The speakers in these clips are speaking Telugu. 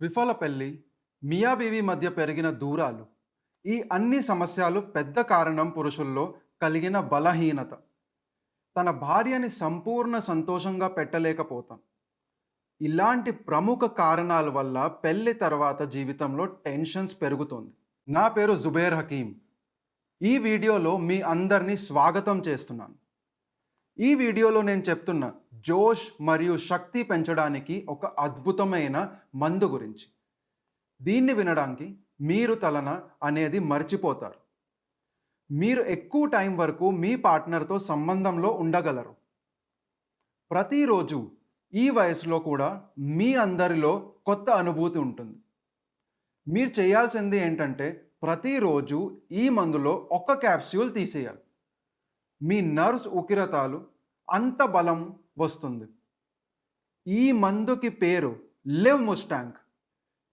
విఫల పెళ్లి, మియా బీవీ మధ్య పెరిగిన దూరాలు, ఈ అన్ని సమస్యలు పెద్ద కారణం పురుషుల్లో కలిగిన బలహీనత. తన భార్యని సంపూర్ణ సంతోషంగా పెట్టలేకపోతాం. ఇలాంటి ప్రముఖ కారణాల వల్ల పెళ్లి తర్వాత జీవితంలో టెన్షన్స్ పెరుగుతుంది. నా పేరు జుబేర్ హకీం. ఈ వీడియోలో మీ అందరినీ స్వాగతం చేస్తున్నాను. ఈ వీడియోలో నేను చెప్తున్న జోష్ మరియు శక్తి పెంచడానికి ఒక అద్భుతమైన మందు గురించి. దీన్ని వినడానికి మీరు తలన అనేది మర్చిపోతారు. మీరు ఎక్కువ టైం వరకు మీ పార్ట్నర్తో సంబంధంలో ఉండగలరు. ప్రతిరోజు ఈ వయసులో కూడా మీ అందరిలో కొత్త అనుభూతి ఉంటుంది. మీరు చేయాల్సింది ఏంటంటే ప్రతిరోజు ఈ మందులో ఒక క్యాప్స్యూల్ తీసేయాలి. మీ నర్వ్స్ ఉకిరతాలు అంత బలం వస్తుంది. ఈ మందుకి పేరు లివ్ ముస్టాంగ్.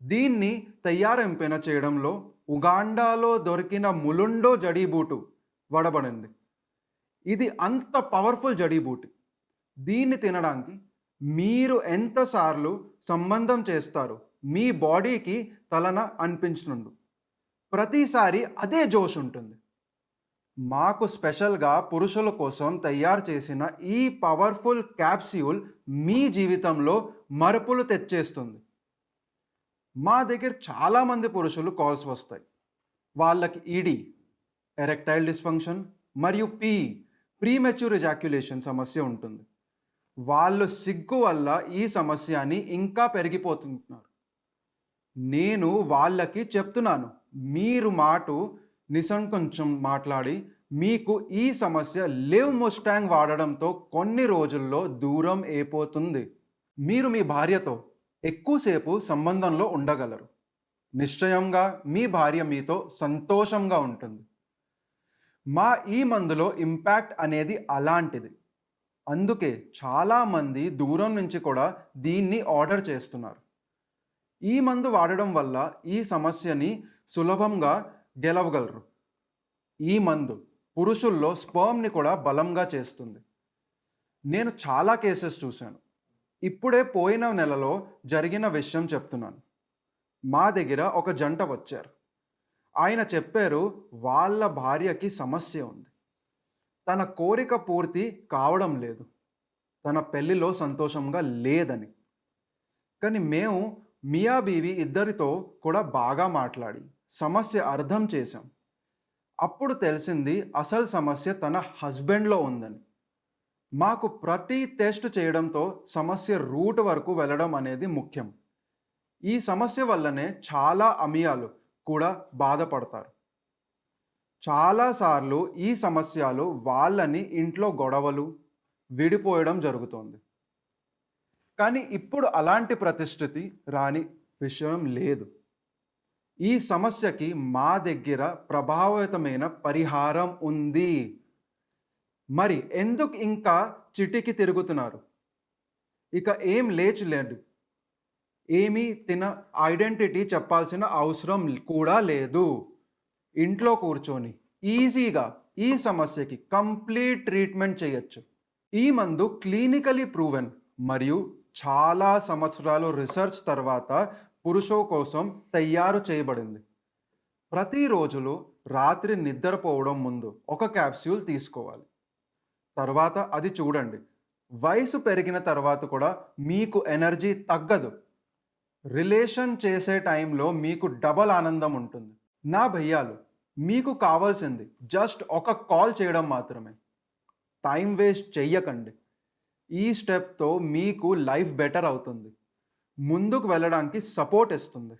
దీన్ని తయారింపిన చేయడంలో ఉగాండాలో దొరికిన ములుండో జడీబూటు వాడబడింది. ఇది అంత పవర్ఫుల్ జడీబూటి. దీన్ని తినడానికి మీరు ఎంతసార్లు సంబంధం చేస్తారు మీ బాడీకి తలన అనిపించుండు. ప్రతిసారి అదే జోష్ ఉంటుంది. మాకు స్పెషల్గా పురుషుల కోసం తయారు చేసిన ఈ పవర్ఫుల్ క్యాప్స్యూల్ మీ జీవితంలో మార్పులు తెచ్చేస్తుంది. మా దగ్గర చాలామంది పురుషులు కాల్స్ వస్తాయి. వాళ్ళకి ఈడీ, ఎరెక్టైల్ డిస్ఫంక్షన్ మరియు ప్రీమెచ్యూర్ ఎజాక్యులేషన్ సమస్య ఉంటుంది. వాళ్ళు సిగ్గు వల్ల ఈ సమస్యని ఇంకా పెరిగిపోతున్నారు. నేను వాళ్ళకి చెప్తున్నాను, మీరు నిసంకొంచెం మాట్లాడి మీకు ఈ సమస్య లివ్ ముస్టాంగ్ వాడడంతో కొన్ని రోజుల్లో దూరం అయిపోతుంది. మీరు మీ భార్యతో ఎక్కువసేపు సంబంధంలో ఉండగలరు. నిశ్చయంగా మీ భార్య మీతో సంతోషంగా ఉంటుంది. మా ఈ మందులో ఇంపాక్ట్ అనేది అలాంటిది. అందుకే చాలామంది దూరం నుంచి కూడా దీన్ని ఆర్డర్ చేస్తున్నారు. ఈ మందు వాడడం వల్ల ఈ సమస్యని సులభంగా గెలవగలరు. ఈ మందు పురుషుల్లో స్పర్మ్ని కూడా బలంగా చేస్తుంది. నేను చాలా కేసెస్ చూశాను. ఇప్పుడే పోయిన నెలలో జరిగిన విషయం చెప్తున్నాను. మా దగ్గర ఒక జంట వచ్చారు. ఆయన చెప్పారు వాళ్ళ భార్యకి సమస్య ఉంది. తన కోరిక పూర్తి కావడం లేదు. తన పెళ్లిలో సంతోషంగా లేదని. కానీ మేము మియా బీవీ ఇద్దరితో కూడా బాగా మాట్లాడి సమస్య అర్థం చేశాం. అప్పుడు తెలిసింది అసలు సమస్య తన హస్బెండ్లో ఉందని. మాకు ప్రతి టెస్ట్ చేయడంతో సమస్య రూట్ వరకు వెళ్ళడం అనేది ముఖ్యం. ఈ సమస్య వల్లనే చాలా అమియాలు కూడా బాధపడతారు. చాలాసార్లు ఈ సమస్యలు వాళ్ళని ఇంట్లో గొడవలు, విడిపోయడం జరుగుతోంది. కానీ ఇప్పుడు అలాంటి పరిస్థితి రాని విషయం లేదు. ఈ సమస్యకి మా దగ్గర ప్రభావితమైన పరిహారం ఉంది. మరి ఎందుకు ఇంకా చిటికి తిరుగుతున్నారు? ఇక ఏం లేచులేదు. ఏమీ ఐడెంటిటీ చెప్పాల్సిన అవసరం కూడా లేదు. ఇంట్లో కూర్చొని ఈజీగా ఈ సమస్యకి కంప్లీట్ ట్రీట్మెంట్ చేయొచ్చు. ఈ మందు క్లినికలీ ప్రూవెన్ మరియు చాలా సంవత్సరాలు రీసెర్చ్ తర్వాత పురుషుల కోసం తయారు చేయబడింది. ప్రతిరోజు రాత్రి నిద్రపోవడం ముందు ఒక క్యాప్స్యూల్ తీసుకోవాలి. తర్వాత అది చూడండి. వయసు పెరిగిన తర్వాత కూడా మీకు ఎనర్జీ తగ్గదు. రిలేషన్ చేసే టైంలో మీకు డబల్ ఆనందం ఉంటుంది. నా భయ్యాలు, మీకు కావాల్సింది జస్ట్ ఒక కాల్ చేయడం మాత్రమే. టైం వేస్ట్ చెయ్యకండి. ఈ స్టెప్తో మీకు లైఫ్ బెటర్ అవుతుంది. ముందుకు వెళ్ళడానికి సపోర్ట్ ఇస్తుంది.